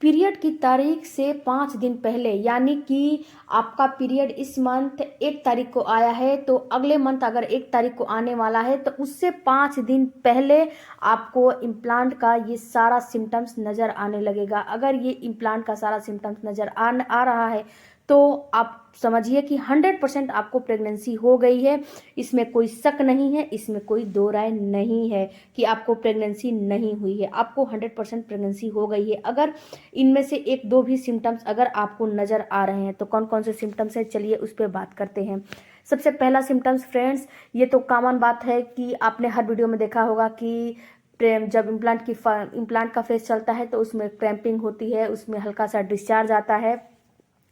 Period की तारीख से 5 दिन पहले, यानी कि आपका पीरियड इस मंथ 1 तारीख को आया है तो अगले मंथ अगर 1 तारीख को आने वाला है तो उससे 5 दिन पहले आपको इम्प्लांट का ये सारा सिम्टम्स नज़र आने लगेगा। अगर ये इम्प्लांट का सारा सिम्टम्स नज़र आ रहा है तो आप समझिए कि 100% आपको प्रेगनेंसी हो गई है। इसमें कोई शक नहीं है, इसमें कोई दो राय नहीं है कि आपको प्रेगनेंसी नहीं हुई है। आपको 100% प्रेगनेंसी हो गई है। अगर इनमें से एक दो भी सिम्टम्स अगर आपको नज़र आ रहे हैं तो कौन कौन से सिम्टम्स हैं, चलिए उस पर बात करते हैं। सबसे पहला सिम्टम्स फ्रेंड्स, ये तो कॉमन बात है कि आपने हर वीडियो में देखा होगा कि जब इम्प्लांट का फेज चलता है तो उसमें क्रैम्पिंग होती है, उसमें हल्का सा डिस्चार्ज आता है।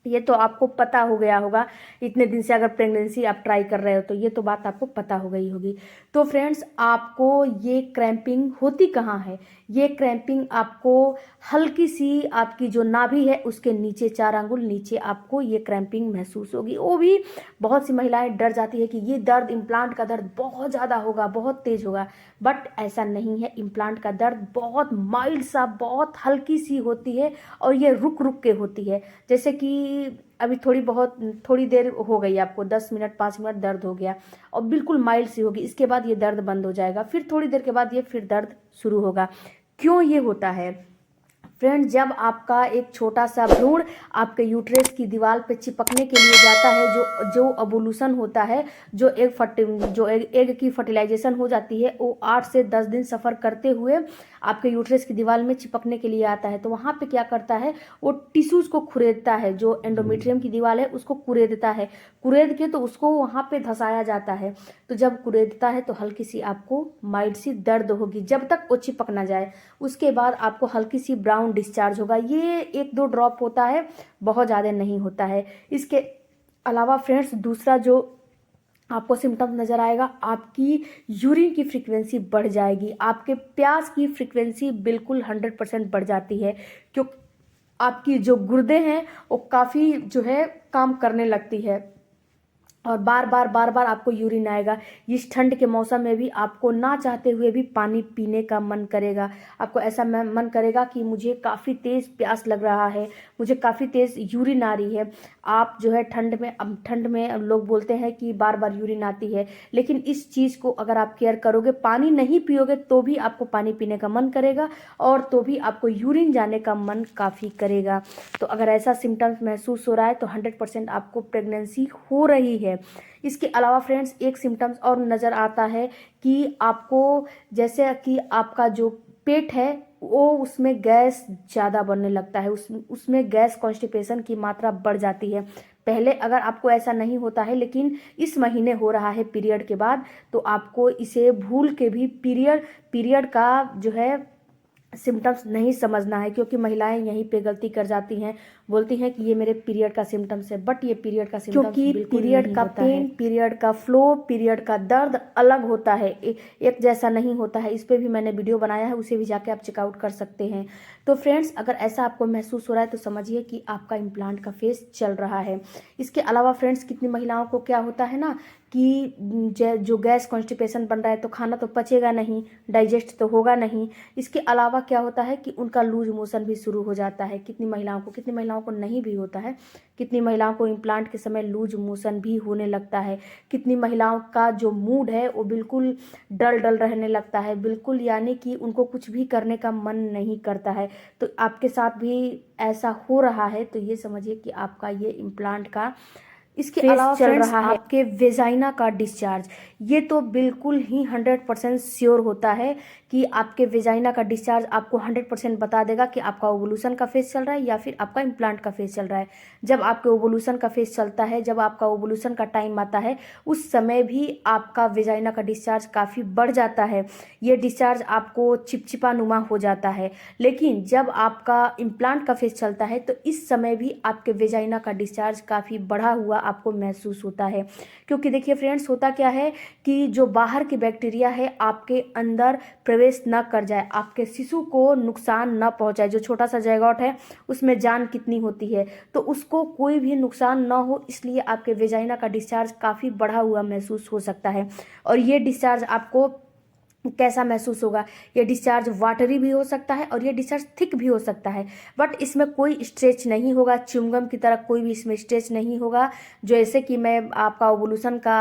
ये तो आपको पता हो गया होगा, इतने दिन से अगर प्रेगनेंसी आप ट्राई कर रहे हो तो ये तो बात आपको पता हो गई होगी। तो फ्रेंड्स, आपको ये क्रैम्पिंग होती कहाँ है? ये क्रैम्पिंग आपको हल्की सी आपकी जो नाभि है उसके नीचे 4 आंगुल नीचे आपको ये क्रैम्पिंग महसूस होगी। वो भी बहुत सी महिलाएं डर जाती है कि ये दर्द, इम्प्लांट का दर्द बहुत ज़्यादा होगा, बहुत तेज होगा, बट ऐसा नहीं है। इम्प्लांट का दर्द बहुत माइल्ड सा, बहुत हल्की सी होती है और ये रुक रुक के होती है। जैसे कि अभी थोड़ी देर हो गई, आपको 10 मिनट 5 मिनट दर्द हो गया और बिल्कुल माइल्ड सी होगी, इसके बाद ये दर्द बंद हो जाएगा, फिर थोड़ी देर के बाद ये फिर दर्द शुरू होगा। क्यों ये होता है फ्रेंड? जब आपका एक छोटा सा भ्रूण आपके यूट्रस की दीवार पे चिपकने के लिए जाता है, जो जो ओवुलेशन होता है, जो एग की फर्टिलाइजेशन हो जाती है, वो 8 से 10 दिन सफ़र करते हुए आपके यूट्रस की दीवार में चिपकने के लिए आता है। तो वहाँ पे क्या करता है, वो टिश्यूज़ को कुरेदता है, जो एंडोमेट्रियम की दीवार है उसको कुरेदता है, कुरेद के तो उसको वहाँ पे धंसाया जाता है। तो जब कुरेदता है तो हल्की सी आपको माइल्ड सी दर्द होगी जब तक वो चिपक ना जाए। उसके बाद आपको हल्की सी ब्राउन डिस्चार्ज होगा, ये 1-2 ड्रॉप होता है, बहुत ज़्यादा नहीं होता है। इसके अलावा फ्रेंड्स, दूसरा जो आपको सिम्टम्स नज़र आएगा, आपकी यूरिन की फ्रीक्वेंसी बढ़ जाएगी, आपके प्यास की फ्रीक्वेंसी बिल्कुल 100% बढ़ जाती है, क्योंकि आपकी जो गुर्दे हैं वो काफ़ी जो है काम करने लगती है और बार बार आपको यूरिन आएगा। इस ठंड के मौसम में भी आपको ना चाहते हुए भी पानी पीने का मन करेगा। आपको ऐसा मन करेगा कि मुझे काफ़ी तेज़ प्यास लग रहा है, मुझे काफ़ी तेज़ यूरिन आ रही है। आप जो है ठंड में लोग बोलते हैं कि बार बार यूरिन आती है, लेकिन इस चीज़ को अगर आप केयर करोगे, पानी नहीं पियोगे तो भी आपको पानी पीने का मन करेगा और तो भी आपको यूरिन जाने का मन काफ़ी करेगा। तो अगर ऐसा सिम्टम्स महसूस हो रहा है तो 100% आपको प्रेगनेंसी हो रही है। इसके अलावा फ्रेंड्स, एक सिम्टम्स और नज़र आता है कि आपको, जैसे कि आपका जो पेट है वो, उसमें गैस ज़्यादा बनने लगता है, उसमें गैस कॉन्स्टिपेशन की मात्रा बढ़ जाती है। पहले अगर आपको ऐसा नहीं होता है, लेकिन इस महीने हो रहा है पीरियड के बाद, तो आपको इसे भूल के भी पीरियड का जो है सिम्टम्स नहीं समझना है, क्योंकि महिलाएं यहीं पे गलती कर जाती हैं, बोलती हैं कि ये मेरे पीरियड का सिम्टम्स है, बट ये पीरियड का सिम्टम्स बिल्कुल पीरियड का पेन, पीरियड का फ्लो, पीरियड का दर्द अलग होता है, एक जैसा नहीं होता है। इस पर भी मैंने वीडियो बनाया है, उसे भी जाके आप चेकआउट कर सकते हैं। तो फ्रेंड्स, अगर ऐसा आपको महसूस हो रहा है तो समझिए कि आपका इम्प्लांट का फेज चल रहा है। इसके अलावा फ्रेंड्स, कितनी महिलाओं को क्या होता है ना कि जो गैस कॉन्स्टिपेशन बन रहा है तो खाना तो पचेगा नहीं, डाइजेस्ट तो होगा नहीं। इसके अलावा क्या होता है कि उनका लूज मोशन भी शुरू हो जाता है। कितनी महिलाओं को नहीं भी होता है, कितनी महिलाओं को इम्प्लांट के समय लूज मोशन भी होने लगता है। कितनी महिलाओं का जो मूड है वो बिल्कुल डल डल रहने लगता है, बिल्कुल, यानी कि उनको कुछ भी करने का मन नहीं करता है। तो आपके साथ भी ऐसा हो रहा है तो ये समझिए कि आपका ये इम्प्लांट का इसके अलावा चल रहा है। आपके वेजाइना का डिस्चार्ज, ये तो बिल्कुल ही 100% श्योर होता है कि आपके वेजाइना का डिस्चार्ज आपको 100% बता देगा कि आपका ओवुलेशन का फेज चल रहा है या फिर आपका इम्प्लांट का फेज चल रहा है। जब आपके ओवुलेशन का फेज चलता है, जब आपका ओवुलेशन का टाइम आता है, उस समय भी आपका वेजाइना का डिस्चार्ज काफ़ी बढ़ जाता है। ये डिस्चार्ज आपको चिपचिपा नुमा हो जाता है। लेकिन जब आपका इम्प्लांट का फेज चलता है तो इस समय भी आपके वेजाइना का डिस्चार्ज काफ़ी बढ़ा हुआ आपको महसूस होता है। क्योंकि देखिए फ्रेंड्स, होता क्या है कि जो बाहर की बैक्टीरिया है आपके अंदर प्रवेश न कर जाए, आपके शिशु को नुकसान न पहुंचाए। जो छोटा सा जायगोट है उसमें जान कितनी होती है, तो उसको कोई भी नुकसान न हो, इसलिए आपके वेजाइना का डिस्चार्ज काफ़ी बढ़ा हुआ महसूस हो सकता है। और ये डिस्चार्ज आपको कैसा महसूस होगा। ये डिस्चार्ज वाटरी भी हो सकता है और ये डिस्चार्ज थिक भी हो सकता है, बट इसमें कोई स्ट्रेच नहीं होगा, च्युइंगम की तरह कोई भी इसमें स्ट्रेच नहीं होगा। जैसे कि मैं आपका ओवुलूशन का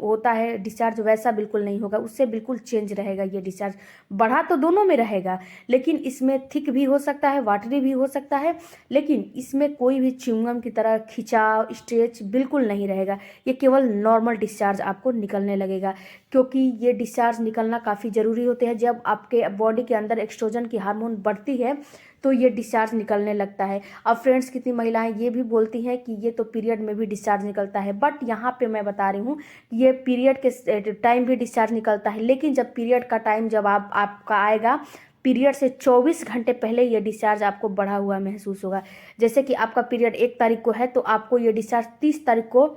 होता है डिस्चार्ज, वैसा बिल्कुल नहीं होगा, उससे बिल्कुल चेंज रहेगा ये डिस्चार्ज। बढ़ा तो दोनों में रहेगा, लेकिन इसमें थिक भी हो सकता है, वाटरी भी हो सकता है, लेकिन इसमें कोई भी च्युइंगम की तरह खिंचाव स्ट्रेच बिल्कुल नहीं रहेगा। ये केवल नॉर्मल डिस्चार्ज आपको निकलने लगेगा, क्योंकि ये डिस्चार्ज निकलना काफ़ी ज़रूरी होते हैं। जब आपके बॉडी के अंदर एक्सट्रोजन की हार्मोन बढ़ती है तो ये डिस्चार्ज निकलने लगता है। अब फ्रेंड्स, कितनी महिलाएं ये भी बोलती हैं कि ये तो पीरियड में भी डिस्चार्ज निकलता है, बट यहाँ पे मैं बता रही हूँ ये पीरियड के टाइम भी डिस्चार्ज निकलता है, लेकिन जब पीरियड का टाइम जब आपका आएगा, पीरियड से 24 घंटे पहले ये डिस्चार्ज आपको बढ़ा हुआ महसूस होगा। जैसे कि आपका पीरियड 1 तारीख को है तो आपको ये डिस्चार्ज 30 तारीख को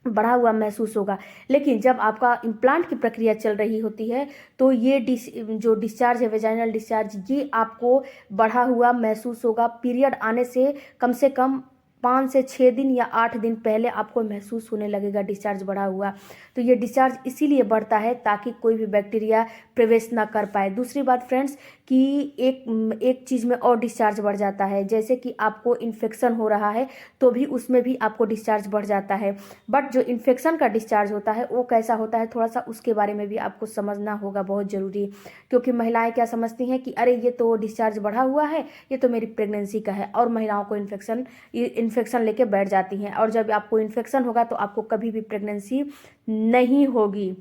बढ़ा हुआ महसूस होगा। लेकिन जब आपका इम्प्लांट की प्रक्रिया चल रही होती है तो ये जो डिस्चार्ज है, वेजाइनल डिस्चार्ज, ये आपको बढ़ा हुआ महसूस होगा। पीरियड आने से कम 5 से 6 दिन या 8 दिन पहले आपको महसूस होने लगेगा डिस्चार्ज बढ़ा हुआ। तो ये डिस्चार्ज इसीलिए बढ़ता है ताकि कोई भी बैक्टीरिया प्रवेश ना कर पाए। दूसरी बात फ्रेंड्स कि एक चीज़ में और डिस्चार्ज बढ़ जाता है, जैसे कि आपको इन्फेक्शन हो रहा है तो भी उसमें भी आपको डिस्चार्ज बढ़ जाता है। बट जो इन्फेक्शन का डिस्चार्ज होता है वो कैसा होता है, थोड़ा सा उसके बारे में भी आपको समझना होगा, बहुत ज़रूरी। क्योंकि महिलाएं क्या समझती हैं कि अरे ये तो डिस्चार्ज बढ़ा हुआ है, ये तो मेरी प्रेगनेंसी का है, और महिलाओं को इन्फेक्शन लेके बैठ जाती हैं। और जब आपको इन्फेक्शन होगा तो आपको कभी भी प्रेगनेंसी नहीं होगी।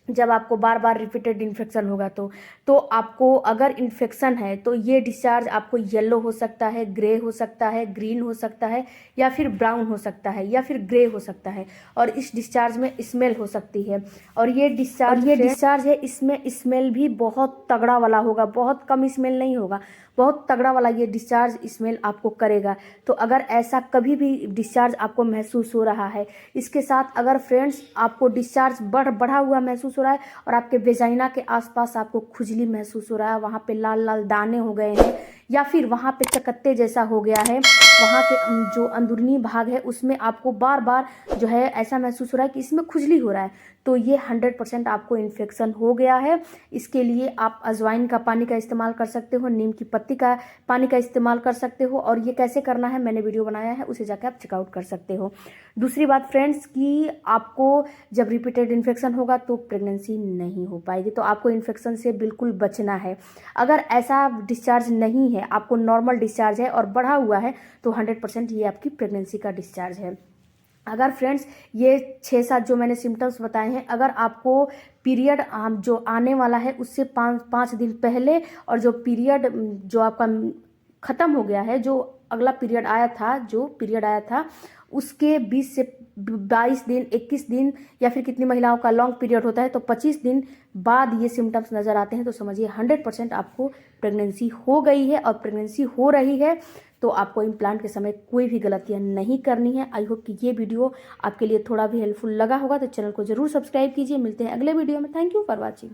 जब आपको बार बार रिपीटेड इन्फेक्शन होगा तो आपको अगर इन्फेक्शन है तो ये डिस्चार्ज आपको येलो हो सकता है, ग्रे हो सकता है, ग्रीन हो सकता है, या फिर ब्राउन हो सकता है, या फिर ग्रे हो सकता है। और इस डिस्चार्ज में स्मेल हो सकती है। और ये डिस्चार्ज है, इसमें स्मेल भी बहुत तगड़ा वाला होगा, बहुत कम स्मेल नहीं होगा, बहुत तगड़ा वाला ये डिस्चार्ज स्मेल आपको करेगा। तो अगर ऐसा कभी भी डिस्चार्ज आपको महसूस हो रहा है, इसके साथ अगर फ्रेंड्स आपको डिस्चार्ज बढ़ा हुआ महसूस हो रहा है और आपके वेजाइना के आसपास आपको खुजली महसूस हो रहा है, वहाँ पे लाल लाल दाने हो गए हैं, या फिर वहाँ पे चकत्ते जैसा हो गया है, वहाँ के जो अंदरूनी भाग है उसमें आपको बार बार जो है ऐसा महसूस हो रहा है कि इसमें खुजली हो रहा है, तो ये 100% आपको इन्फेक्शन हो गया है। इसके लिए आप अजवाइन का पानी का इस्तेमाल कर सकते हो, नीम की पत्ती का पानी का इस्तेमाल कर सकते हो, और ये कैसे करना है मैंने वीडियो बनाया है, उसे जाकर आप चेकआउट कर सकते हो। दूसरी बात फ्रेंड्स कि आपको जब रिपीटेड इन्फेक्शन होगा तो प्रेगनेंसी नहीं हो पाएगी, तो आपको इन्फेक्शन से बिल्कुल बचना है। अगर ऐसा डिस्चार्ज नहीं है, आपको नॉर्मल डिस्चार्ज है और बढ़ा हुआ है, तो 100% ये आपकी प्रेगनेंसी का डिस्चार्ज है। अगर फ्रेंड्स ये 6-7 जो मैंने सिम्टम्स बताए हैं, अगर आपको पीरियड जो आने वाला है उससे 5 दिन पहले, और जो पीरियड जो आपका ख़त्म हो गया है, जो अगला पीरियड आया था उसके 20 से 22 दिन, 21 दिन, या फिर कितनी महिलाओं का लॉन्ग पीरियड होता है तो 25 दिन बाद ये सिम्टम्स नज़र आते हैं, तो समझिए 100% आपको प्रेगनेंसी हो गई है और प्रेगनेंसी हो रही है। तो आपको इम्प्लांट के समय कोई भी गलतियां नहीं करनी है। आई होप कि ये वीडियो आपके लिए थोड़ा भी हेल्पफुल लगा होगा, तो चैनल को जरूर सब्सक्राइब कीजिए। मिलते हैं अगले वीडियो में। Thank you for watching.